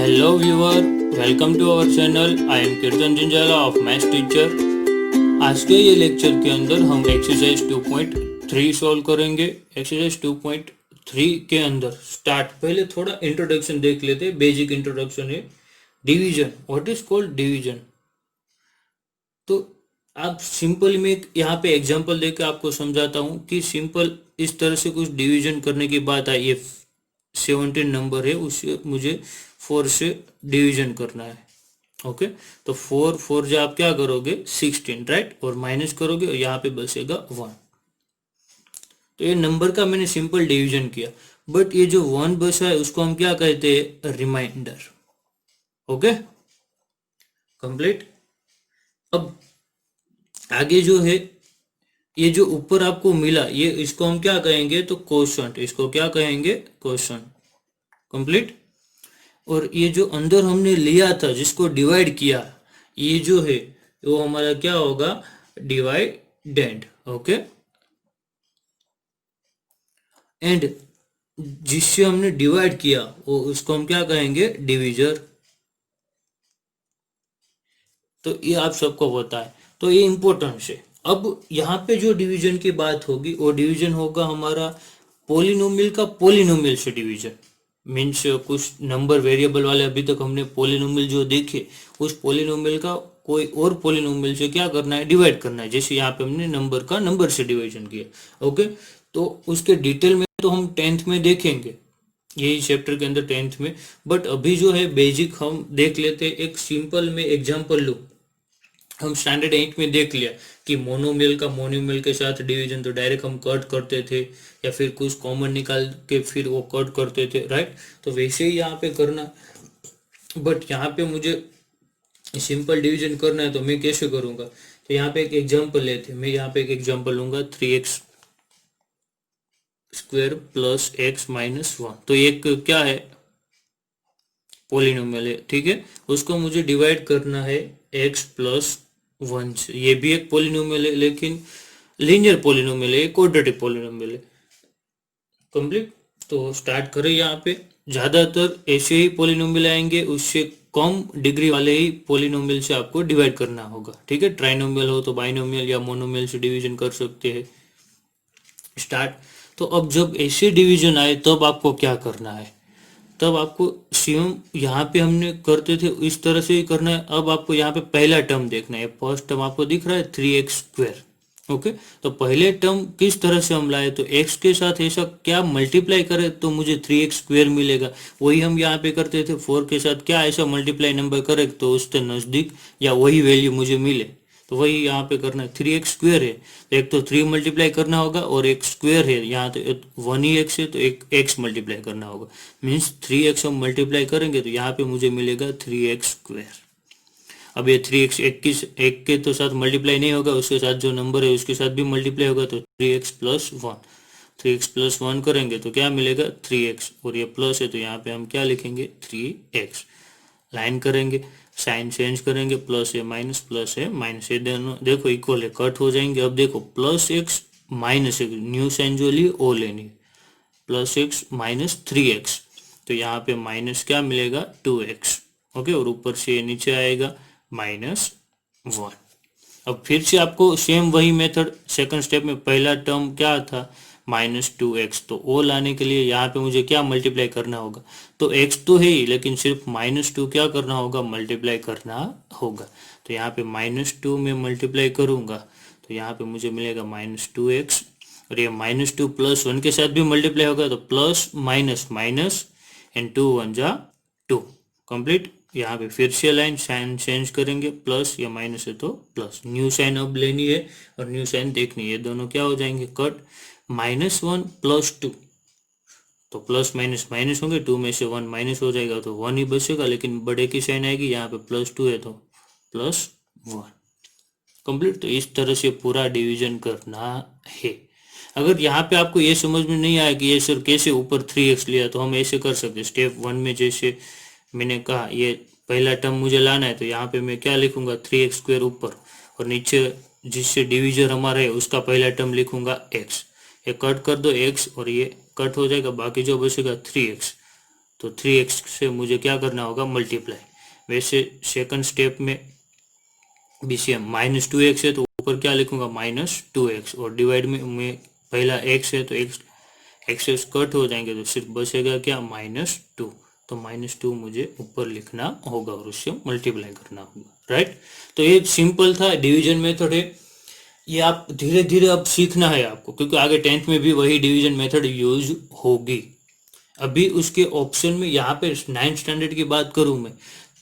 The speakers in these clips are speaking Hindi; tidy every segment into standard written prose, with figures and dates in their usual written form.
Hello viewer, welcome to our channel. I am कीर्तन जिंजाला ऑफ मैथ्स टीचर। आज के ये लेक्चर के अंदर हम एक्सरसाइज 2.3 सॉल्व करेंगे। एक्सरसाइज 2.3 के अंदर स्टार्ट पहले थोड़ा इंट्रोडक्शन देख लेते हैं। बेसिक इंट्रोडक्शन है division. What is called division? तो आप सिंपल में यहाँ पे एग्जांपल देकर आपको समझाता हूँ कि सिंपल इस तरह से कुछ डिवीजन करने की बात आई। ये 17 नंबर है, उससे मुझे 4 से डिवीजन करना है। ओके, तो 4 जो आप क्या करोगे 16, राइट, और माइनस करोगे और यहाँ पे बचेगा 1। तो ये नंबर का मैंने सिंपल डिवीजन किया, बट ये जो 1 बचा है उसको हम क्या कहते हैं? रिमाइंडर। Okay, complete. अब आगे जो है ये जो ऊपर आपको मिला ये इसको हम क्या कहेंगे? तो क्वोशंट। इसको क्या कहेंगे? क्वोशंट। कंप्लीट। और ये जो अंदर हमने लिया था जिसको डिवाइड किया, ये जो है वो हमारा क्या होगा? डिवाइडेंड। ओके, एंड जिससे हमने डिवाइड किया वो उसको हम क्या कहेंगे? डिविजर। तो ये आप सबको पता है, तो ये इंपॉर्टेंट है। अब यहाँ पे जो डिवीजन की बात होगी वो डिवीजन होगा हमारा पोलिनोमियल का पोलिनोमियल से डिवीजन। मीन्स कुछ नंबर वेरिएबल वाले अभी तक हमने पोलिनोमियल जो देखे, उस पोलिनोमियल का कोई और पोलिनोमियल से क्या करना है? डिवाइड करना है। जैसे यहाँ पे हमने नंबर का नंबर से डिवीजन किया। ओके, तो उसके डिटेल में तो हम 10th में देखेंगे, यही चैप्टर के अंदर 10th में। बट अभी जो है बेसिक हम देख लेते हैं। एक सिंपल में एग्जाम्पल लूँ, हम स्टैंडर्ड 8 में देख लिया कि मोनोमियल का मोनोमियल के साथ डिवीजन तो डायरेक्ट हम कट करते थे या फिर कुछ कॉमन निकाल के फिर वो कट करते थे, राइट। तो वैसे ही यहाँ पे करना, बट यहाँ पे मुझे सिंपल डिवीजन करना है तो मैं कैसे करूँगा? तो यहाँ पे एक एग्जाम्पल लेते हैं। मैं यहाँ पे एक एग्जाम्पल लूंगा 3x square plus x minus 1। तो एक क्या है? पोलिनोमियल है, ठीक है। उसको मुझे डिवाइड करना है x प्लस 1 से। ये भी एक पोलिनोमियल है लेकिन लीनियर पोलिनोमियल है, क्वाड्रेटिक पोलिनोमियल है। कंप्लीट। तो स्टार्ट करें। यहाँ पे ज्यादातर ऐसे ही पोलिनोमियल आएंगे, उससे कम डिग्री वाले ही पोलिनोमियल से आपको डिवाइड करना होगा, ठीक है। ट्राइनोमियल हो तो बाइनोमियल या मोनोमियल से डिवीजन कर सकते हैं। स्टार्ट। तो अब जब ऐसे डिवीजन आए तब आपको क्या करना है? तब आपको सेम यहाँ पे हमने करते थे इस तरह से ही करना है। अब आपको यहाँ पे पहला टर्म देखना है। फर्स्ट टर्म आपको दिख रहा है 3x स्क्वायर। ओके, तो पहले टर्म किस तरह से हम लाए? तो x के साथ ऐसा क्या मल्टीप्लाई करें तो मुझे 3x स्क्वायर मिलेगा, वही हम यहाँ पे करते थे। 4 के साथ क्या ऐसा मल्टीप्लाई नंबर करें तो उससे नजदीक या वही वैल्यू मुझे मिले, तो वही यहाँ पे करना है। 3x स्क्वायर है तो एक तो 3 मल्टीप्लाई करना होगा, और एक स्क्वायर है यहाँ तो 1 ही x है तो एक x मल्टीप्लाई करना होगा। मीन्स 3x हम मल्टीप्लाई करेंगे तो यहाँ पे मुझे मिलेगा 3x स्क्वायर। अब ये 3x एक के तो साथ मल्टीप्लाई नहीं होगा, उसके साथ जो नंबर है उसके साथ भी मल्टीप्लाई होगा, तो 3x प्लस 1। 3x प्लस 1 करेंगे तो क्या मिलेगा? 3x। और ये प्लस है तो यहाँ पे हम क्या लिखेंगे? 3x। लाइन करेंगे, साइन चेंज करेंगे, प्लस है माइनस, प्लस है माइनस, ये दोनों देखो इक्वल है, कट हो जाएंगे। अब देखो plus x minus x, new sign जो ली ओ लेनी, प्लस एक्स माइनस 3x। तो यहाँ पे माइनस क्या मिलेगा? 2x। ओके, और ऊपर से ये नीचे आएगा माइनस 1। अब फिर से आपको सेम वही मेथड, सेकंड स्टेप में पहला टर्म क्या था? -2x। तो ओ लाने के लिए यहाँ पे मुझे क्या मल्टीप्लाई करना होगा? तो x तो है ही, लेकिन सिर्फ -2 क्या करना होगा? मल्टीप्लाई करना होगा। तो यहाँ पे -2 में मल्टीप्लाई करूंगा तो यहाँ पे मुझे मिलेगा -2x। और ये -2 प्लस 1 के साथ भी मल्टीप्लाई होगा तो प्लस माइनस माइनस एंड 2 1 जा 2। कंप्लीट। यहाँ पे फिर से लाइन साइन चेंज करेंगे, प्लस या माइनस है तो प्लस, न्यू साइन अब लेनी है और न्यू साइन देखनी है। ये दोनों क्या हो जाएंगे? कट। -1 प्लस 2, तो प्लस माइनस माइनस होंगे, 2 में से 1 माइनस हो जाएगा तो 1 ही बचेगा, लेकिन बड़े की साइन आएगी। यहाँ पे +2 है तो +1। कंप्लीट। तो इस तरह से पूरा डिवीजन करना है। अगर यहाँ पे आपको ये समझ में नहीं आया कि ये सर कैसे ऊपर 3x लिया, तो हम ऐसे कर सकते। स्टेप 1 में जैसे मैंने कहा ये पहला टर्म मुझे लाना है तो यहाँ पे मैं क्या लिखूंगा? 3x स्क्वायर ऊपर, और नीचे जिससे डिवीजर हमारा है उसका पहला टर्म लिखूंगा x। ये कट कर दो x, और ये कट हो जाएगा, बाकी जो बचेगा 3x। तो 3x से मुझे क्या करना होगा, मल्टीप्लाई। वैसे सेकंड स्टेप में बीसीएम -2x है तो ऊपर क्या लिखूंगा, -2x, और डिवाइड में पहला x है तो एक्सेस कट हो जाएंगे तो सिर्फ बचेगा क्या, -2। तो -2 मुझे ऊपर लिखना होगा और उससे मल्टीप्लाई करना होगा, राइट। तो ये सिंपल था, डिवीजन मेथड है। ये आप धीरे धीरे अब सीखना है आपको, क्योंकि आगे 10th में भी वही डिवीजन मेथड यूज होगी। अभी उसके ऑप्शन में यहाँ पे 9th स्टैंडर्ड की बात करूँ मैं,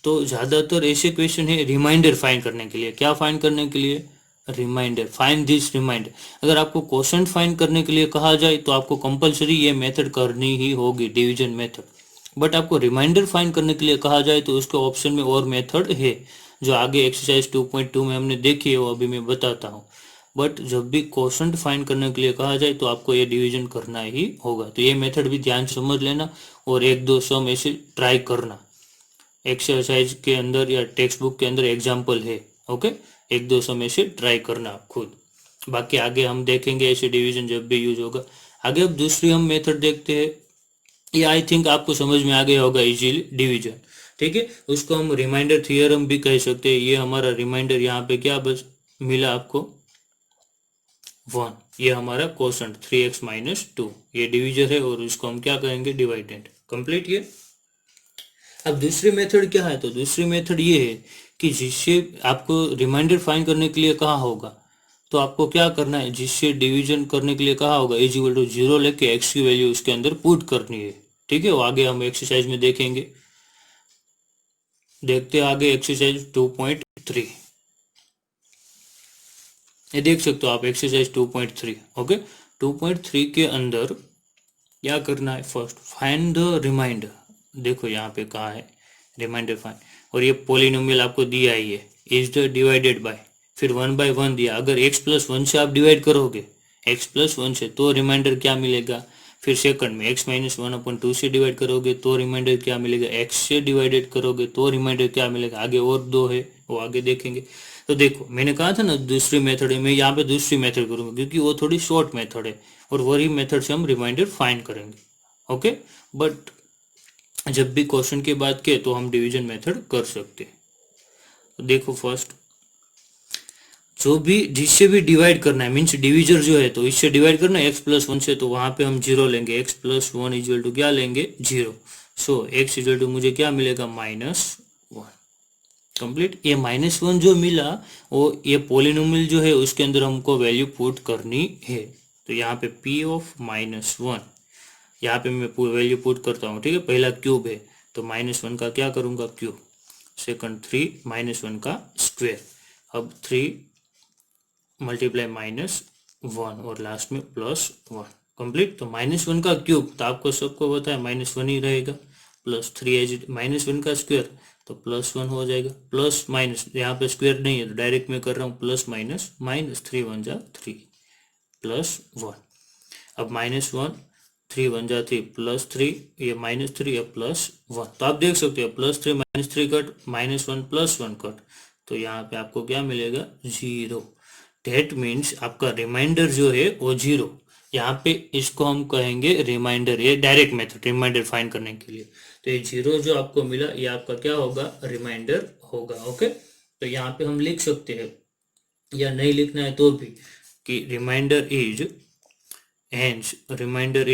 तो ज़्यादातर ऐसे क्वेश्चन है रिमाइंडर फाइंड करने के लिए। क्या फाइंड करने के लिए, रिमाइंडर, फाइंड दिस रिमाइंडर। अगर आपको क्वेश्चन फाइंड करने के लिए कहा जाए तो आपको कंपलसरी ये मेथड करनी ही होगी, डिवीजन मेथड। बट आपको रिमाइंडर फाइंड करने के लिए कहा जाए तो उसके ऑप्शन में और मेथड है, जो आगे एक्सरसाइज 2.2 में हमने देखी है, वो अभी मैं बताता हूँ। बट जब भी क्वेश्चन फाइंड करने के लिए कहा जाए तो आपको ये डिवीजन करना ही होगा। तो ये मेथड भी ध्यान से समझ लेना और एक दो सम ऐसे ट्राई करना। एक्सरसाइज के अंदर या टेक्स्ट बुक के अंदर एग्जाम्पल है, ओके। एक दो सम ऐसे ट्राई करना आप खुद। बाकी आगे हम देखेंगे ऐसे डिवीजन जब भी यूज होगा। आगे अब दूसरी हम मेथड देखते हैं। ये आई थिंक आपको समझ में आ गया होगा, इजीली डिवीजन, ठीक है। उसको हम रिमाइंडर थियरम भी कह सकते हैं। ये हमारा रिमाइंडर यहाँ पे क्या बस मिला आपको, 1। ये हमारा क्वोशंट 3x - 2, ये डिविजन है और इसको हम क्या कहेंगे, डिवाइडेंड। कंप्लीट ये। अब दूसरी मेथड क्या है, तो दूसरी मेथड ये है कि जिससे आपको रिमाइंडर फाइंड करने के लिए कहा होगा तो आपको क्या करना है, जिससे डिवीजन करने के लिए कहा होगा = 0 लेके x की वैल्यू उसके अंदर पुट करनी है, ठीक है। वो आगे हम एक्सरसाइज में देखेंगे। देखते हैं आगे एक्सरसाइज 2.3। ये देख सकते हो आप एक्सरसाइज 2.3, ओके। 2.3 के अंदर क्या करना है, फर्स्ट फाइंड द रिमाइंडर। देखो यहाँ पे कहा है रिमाइंडर फाइंड, और ये पॉलिनोमियल आपको दिया ही है, इज द डिवाइडेड बाय, फिर 1/1 दिया। अगर x+1 से आप डिवाइड करोगे, x+1 से, तो रिमाइंडर क्या मिलेगा। फिर सेकंड में x - 1/2 से डिवाइड करोगे तो रिमाइंडर क्या मिलेगा, x से डिवाइडेड करोगे तो रिमाइंडर क्या मिलेगा। आगे और दो है वो आगे देखेंगे। तो देखो मैंने कहा था ना दूसरी मेथड है, मैं यहाँ पे दूसरी मेथड करूंगा क्योंकि वो थोड़ी शॉर्ट मेथड है और वही मेथड से हम रिमाइंडर फाइंड करेंगे, ओके। बट जब भी क्वेश्चन की बात किए तो हम डिवीजन मेथड कर सकते हैं। तो देखो फर्स्ट, जो भी जिससे भी डिवाइड करना है, मीन्स डिविजर जो है तो इससे डिवाइड करना है x+1 से, तो वहां पे हम 0 लेंगे। x+1 इक्वल टू क्या लेंगे, 0। सो x इक्वल टू मुझे क्या मिलेगा, -1। कंप्लीट। ये -1 जो मिला वो ये पॉलिनोमियल जो है उसके अंदर हमको वैल्यू पुट करनी है। तो यहाँ पे p ऑफ -1, यहाँ पे मैं वैल्यू पुट करता हूँ, ठीक है। पहला क्यूब है तो -1 का क्या करूंगा, क्यूब। सेकंड 3 -1 का स्क्वायर। अब 3 मल्टीप्लाई -1 और लास्ट में +1। कंप्लीट। तो -1 का क्यूब तो आपको सबको पता है -1 ही रहेगा, +3 -1 का स्क्वायर तो +1 हो जाएगा। प्लस माइनस यहाँ पे स्क्वायर नहीं है तो डायरेक्ट मैं कर रहा हूँ प्लस माइनस, -3 × 1 = 3 +1। अब -1 3 × 1 = 3 +3, ये -3 या +1। तो आप देख सकते हो +3 -3 कट, -1 +1 कट, तो यहाँ पे आपको क्या मिलेगा, 0। डेट मीन्स आपका रिमाइंडर जो है वो 0। यहाँ पे इसको हम कहेंगे रिमाइंडर, ये डायरेक्ट मेथड रिमाइंडर फाइंड करने के लिए। तो ये 0 जो आपको मिला ये आपका क्या होगा, रिमाइंडर होगा, ओके। तो यहाँ पे हम लिख सकते हैं, या नहीं लिखना है तो भी, कि remainder is, hence remainder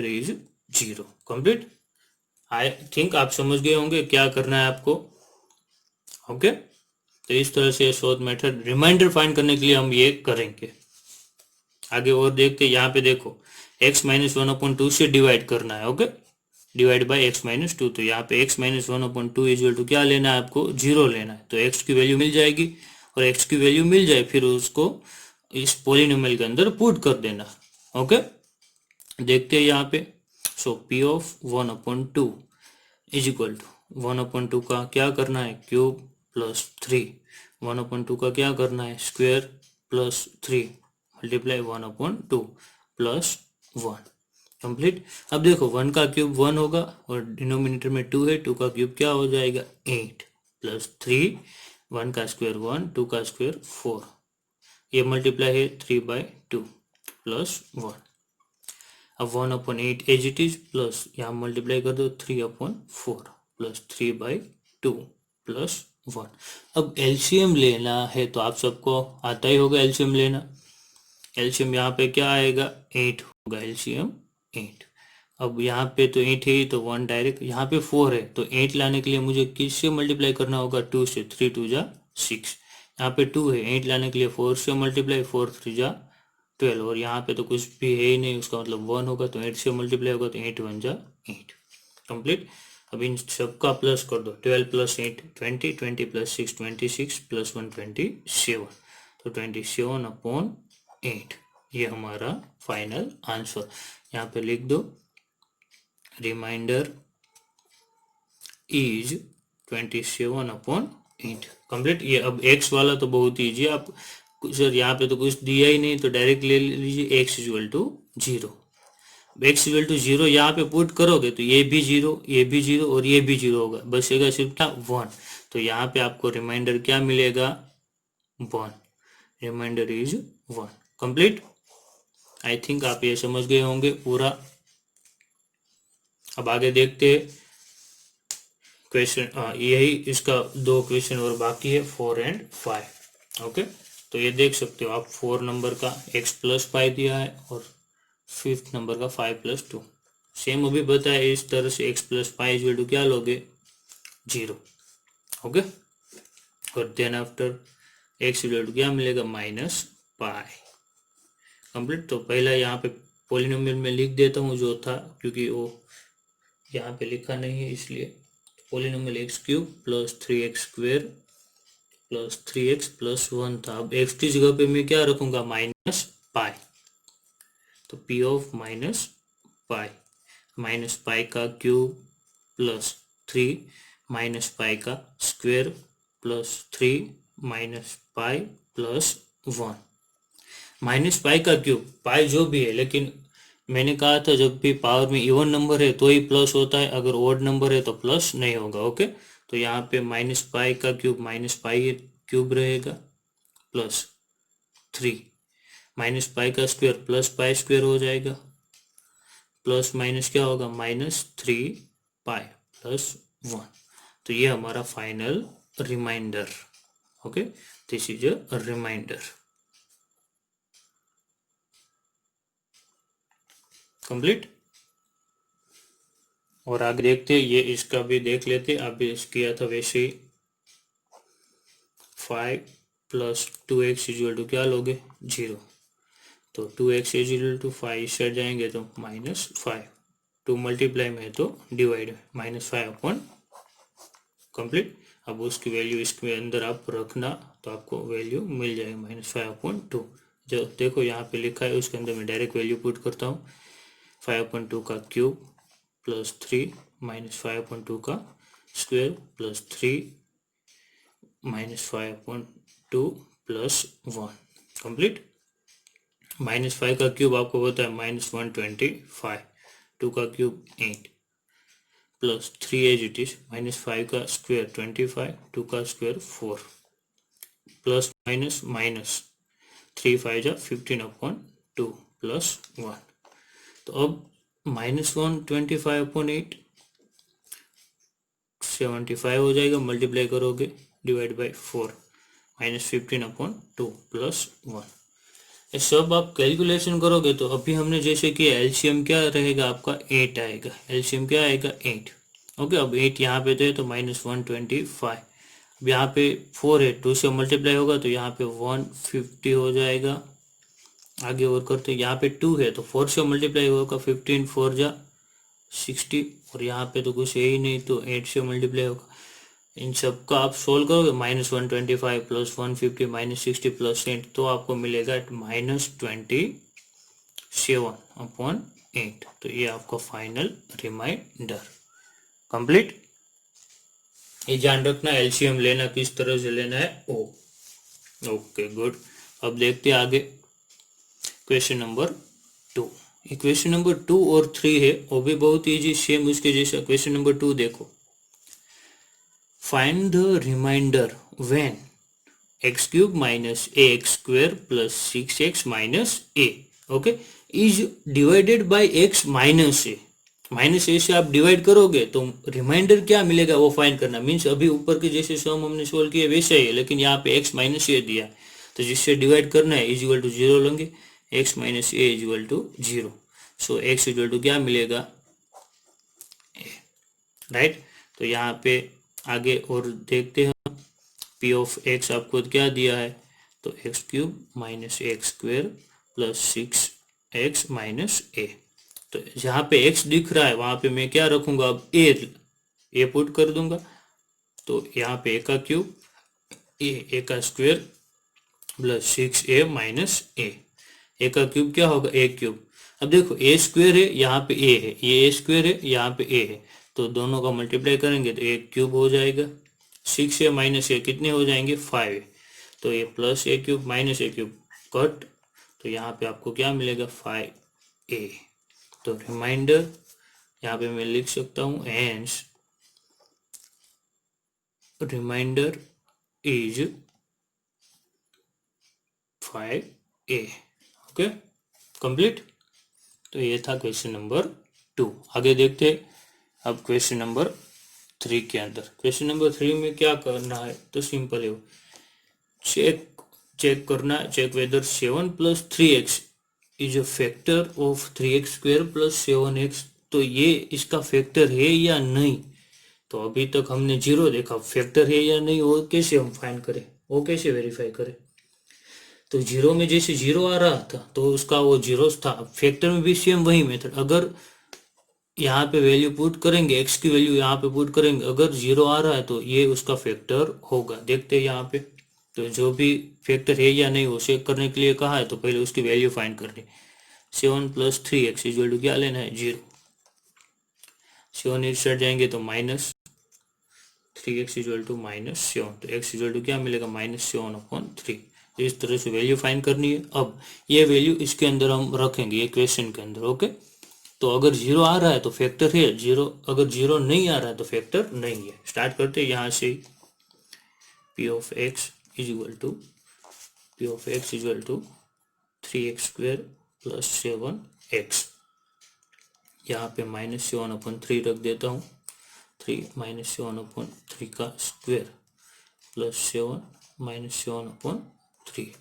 is 0। Complete. I think आप समझ गए होंगे क्या करना है आपको, ओके। तो इस तरह से शॉर्ट मेथड रिमाइंडर फाइंड करने के लिए हम ये करेंगे। आगे और देखते हैं। यहाँ पे देखो x - 1/2 से डिवाइड करना है, ओके। डिवाइड बाय x - 2, तो यहाँ पे x - 1/2 इक्वल टू क्या लेना है आपको, 0 लेना है। तो x की वैल्यू मिल जाएगी, और x की वैल्यू मिल जाए फिर उसको इस पॉलिनोमियल के अंदर पुट कर देना, ओके। देखते हैं यहाँ पे। So p of 1/2 is equal to 1/2 का क्या करना है, क्यूब +3, 1/2 का क्या करना है, स्क्वायर +3 मल्टीप्लाई 1/2 +1। कंप्लीट। अब देखो 1 का क्यूब 1 होगा और डिनोमिनेटर में 2 है, 2 का क्यूब क्या हो जाएगा, 8 +3, 1 का स्क्वायर 1, 2 का स्क्वायर 4, ये मल्टीप्लाई है 3/2 +1। अब 1/8 एज इट इज प्लस यहाँ मल्टीप्लाई कर दो 3/4 प्लस 3/2 प्लस 1। अब एलसीएम लेना है तो आप सबको आता ही होगा एलसीएम लेना। एलसीएम यहाँ पे क्या आएगा 8 होगा, एलसीएम 8। अब यहाँ पे तो 8 है तो 1 डायरेक्ट, यहाँ पे 4 है तो 8 लाने के लिए मुझे किससे मल्टीप्लाई करना होगा 2 से, 3 2 जा 6। यहाँ पे 2 है, 8 लाने के लिए 4 से मल्टीप्लाई, 4 3 जा 12 और यहाँ पे तो कुछ भी है ही नहीं, उसका मतलब 1 होगा तो 8 से मल्टीप्लाई होगा तो 8 1 जा 8 कंप्लीट। अब इन सबका प्लस कर दो, 12 + 8 20, 20 + 6 26 + 1 27, तो 27/8 ये हमारा फाइनल आंसर। यहाँ पे लिख दो रिमाइंडर इज 27/8 कंप्लीट। ये अब x वाला तो बहुत ईजी, आप सर यहाँ पे तो कुछ दिया ही नहीं तो डायरेक्ट ले लीजिए x = 0। x = 0 यहाँ पे पुट करोगे तो ये भी 0, ये भी 0 और ये भी 0 होगा, बचेगा सिर्फ क्या 1। तो यहाँ पे आपको रिमाइंडर क्या मिलेगा 1, remainder is 1 complete. I think आप ये समझ गए होंगे पूरा। अब आगे देखते हैं क्वेश्चन, यही इसका 2 क्वेश्चन और बाकी है 4 और 5। ओके, तो ये देख सकते हो आप 4 नंबर का x + 5 दिया है और 5th नंबर का 5 + 2 सेम अभी बताया, इस तरह से x + 5 = क्या लोगे 0। ओके, और देन आफ्टर x = क्या मिलेगा -π कंप्लीट। तो पहला यहाँ पे पॉलिनोमियल में लिख देता हूँ जो था, क्योंकि वो यहाँ पे लिखा नहीं है इसलिए। पॉलिनोमियल x³ + 3x² + 3x + 1 था। अब x की जगह पे मैं क्या रखूंगा -π, तो p ऑफ -π, -π का क्यूब प्लस 3 -π का स्क्वायर प्लस 3 -π + 1। -π का क्यूब, पाई जो भी है, लेकिन मैंने कहा था जब भी पावर में इवन नंबर है तो ही प्लस होता है, अगर ओड नंबर है तो प्लस नहीं होगा। ओके, तो यहाँ पे -π का क्यूब -π³ रहेगा प्लस 3, -π का स्क्वायर प्लस π² हो जाएगा, प्लस माइनस क्या होगा -3π + 1। तो ये हमारा final remainder. Okay, this is a remainder complete. और आगे देखते हैं, ये इसका भी देख लेते, अभी किया था वैसे ही। 5 + 2x = क्या लोगे 0, तो 2x = 5 इस साइड जाएंगे तो -5, 2 मल्टीप्लाई में तो डिवाइड -5 कंप्लीट। अब उसकी वैल्यू इसके अंदर आप रखना तो आपको वैल्यू मिल जाएगी -5/2। जो देखो यहाँ पे लिखा है उसके अंदर मैं डायरेक्ट वैल्यू पुट करता हूँ, 5/2 का क्यूब प्लस 3 -5/2 का स्क्वायर प्लस 3 -5/2 + 1 कंप्लीट। -5 का क्यूब आपको पता है -125, 2 का cube 8 plus 3 as it is, -5 का स्क्वायर 25, 2 का स्क्वायर 4 प्लस माइनस 3 5 जा 15/2 प्लस 1। तो अब -125/8 75 हो जाएगा, मल्टीप्लाई करोगे डिवाइड बाई 4 -15/2 प्लस 1। ये सब आप कैलकुलेशन करोगे तो अभी हमने जैसे कि एलसीएम क्या रहेगा आपका 8 आएगा, एलसीएम क्या आएगा 8। ओके, अब 8 यहाँ पे तो -125, अब यहाँ पे 4 है, 2 से मल्टीप्लाई होगा तो यहाँ पे 150 हो जाएगा। आगे और करते, यहाँ पे 2 है तो 4 से मल्टीप्लाई होगा, 15 4 जा 60, और यहाँ पे तो कुछ है ही नहीं तो 8 से मल्टीप्लाई होगा। इन सब का आप सोल्व करोगे -125 + 150 -60 + 8, तो आपको मिलेगा -27/8। तो ये आपका फाइनल रिमाइंडर कंप्लीट। ये ध्यान रखना एलसीएम लेना किस तरह से लेना है ओ। ओके गुड, अब देखते हैं आगे क्वेश्चन नंबर 2। क्वेश्चन नंबर 2 और 3 है वो भी बहुत इजी, सेम उसके जैसा। क्वेश्चन नंबर 2 देखो, find the remainder when x³ - ax² + 6x - a। Okay, is divided by x minus a. Minus a से आप डिवाइड करोगे तो रिमाइंडर क्या मिलेगा वो फाइंड करना। मीन्स अभी ऊपर के जैसे सम हमने सोल्व किए वैसे ही है, लेकिन यहाँ पे x माइनस ए दिया है, तो जिससे डिवाइड करना है इज इक्वल टू 0 लेंगे, x minus a is equal to 0। So x equal to क्या मिलेगा, राइट। तो यहाँ पे आगे और देखते हैं, p ऑफ x आपको क्या दिया है, तो x cube minus x square plus 6x minus a. तो जहाँ पे x दिख रहा है वहां पे मैं क्या रखूंगा, अब ए पुट कर दूंगा। तो यहाँ पे ए का क्यूब ए का स्क्वेयर प्लस 6a माइनस ए का क्यूब क्या होगा, ए क्यूब। अब देखो ए स्क्वेयर है, यहाँ पे ए है, ये ए स्क्वेयर है, यहाँ पे ए है, तो दोनों का मल्टीप्लाई करेंगे तो ए क्यूब हो जाएगा। 6a माइनस ए कितने हो जाएंगे, 5। तो ये प्लस ए क्यूब माइनस ए क्यूब कट, तो यहाँ पे आपको क्या मिलेगा, 5a। तो रिमाइंडर यहाँ पे मैं लिख सकता हूँ, hence remainder is 5a। Okay, complete. तो ये था क्वेश्चन नंबर 2। आगे देखते हैं अब क्वेश्चन नंबर 3 के अंदर। क्वेश्चन नंबर 3 में क्या करना है, तो सिंपल है, चेक करना, चेक वेदर 7 प्लस 3x is a factor of 3x square plus 7x। तो ये इसका फैक्टर है या नहीं। तो अभी तक हमने 0 देखा, फैक्टर है या नहीं वो कैसे हम फाइंड करें, वो कैसे वेरीफाई करें। तो 0 में जैसे 0 आ रहा था तो उसका वो 0 था। फैक्टर में भी सेम वही मेथड, अगर यहाँ पे वैल्यू पुट करेंगे, x की वैल्यू यहाँ पे पुट करेंगे, अगर 0 आ रहा है तो ये उसका फैक्टर होगा। देखते हैं यहाँ पे, तो जो भी फैक्टर है या नहीं वो चेक करने के लिए कहा है, तो पहले उसकी वैल्यू फाइंड करनी। 7 प्लस 3x इक्वल टू क्या लेना है, 0। 7 इस साइड जाएंगे तो minus 3x equal to minus 7। तो x इक्वल टू क्या मिलेगा, -7/3। इस तरह से वैल्यू फाइंड करनी है। अब ये वैल्यू इसके अंदर हम रखेंगे, ये क्वेश्चन के अंदर। ओके, तो अगर 0 आ रहा है तो फैक्टर है, 0 अगर 0 नहीं आ रहा है तो फैक्टर नहीं है। स्टार्ट करते हैं यहाँ से। p of x is equal to 3x square plus 7x। यहाँ पे -7/3 रख देता हूँ। 3 -7/3 का स्क्वेयर प्लस 7 -7/3।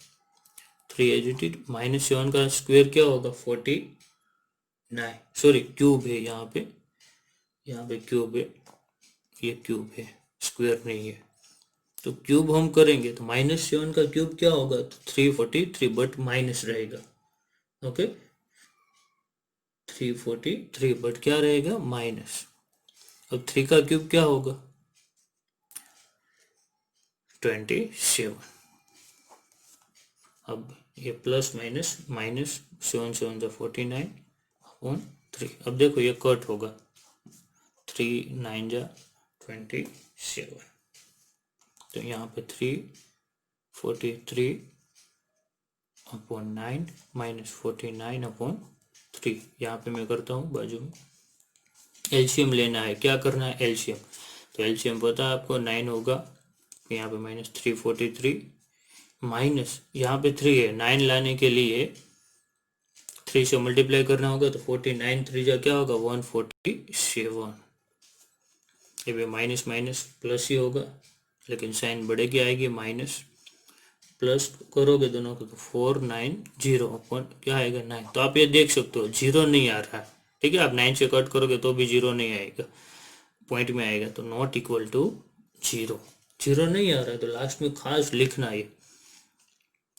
3 एजिटेड, -7 का स्क्वेयर क्या होगा, 49। सॉरी क्यूब है यहाँ पे क्यूब है, ये क्यूब है, स्क्वायर नहीं है। तो क्यूब हम करेंगे तो -7 का क्यूब क्या होगा, तो 343, बट माइनस रहेगा। ओके, 343 बट क्या रहेगा, माइनस। अब 3 का क्यूब क्या होगा, 27। अब ये प्लस माइनस, -7 7 जा 49/3। अब देखो ये कट होगा, 3 9 जा 27। तो यहाँ पे 343/9 -49/3। यहाँ पे मैं करता हूँ बाजू में, एलसीएम लेना है। क्या करना है, एलसीएम। तो एलसीएम पता है आपको, 9 होगा, यहाँ पे -343 माइनस यहाँ पे 3 है, 9 लाने के लिए 3 से मल्टीप्लाई करना होगा, तो 49 3 जा क्या होगा, 147। ये भी माइनस माइनस प्लस ही होगा, लेकिन साइन बढ़ेगी आएगी, माइनस प्लस करोगे दोनों को तो 490 अपन क्या आएगा, 9। तो आप ये देख सकते हो 0 नहीं आ रहा है, ठीक है। आप 9 से कट करोगे तो भी 0 नहीं आएगा, पॉइंट में आएगा, तो नॉट इक्वल टू 0। 0 नहीं आ रहा है तो लास्ट में खास लिखना है,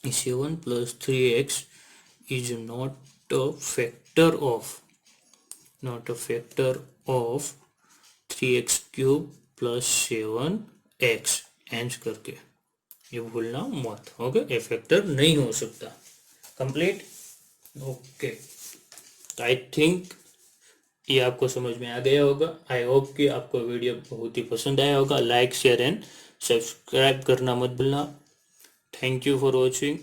7 प्लस 3x is not a factor of 3x cube plus 7x, and करके ये भूलना मत। ओके, ये फैक्टर नहीं हो सकता। कंप्लीट। ओके, तो आई थिंक ये आपको समझ में आ गया होगा। आई होप कि आपको वीडियो बहुत ही पसंद आया होगा। लाइक शेयर एंड सब्सक्राइब करना मत भूलना। Thank you for watching.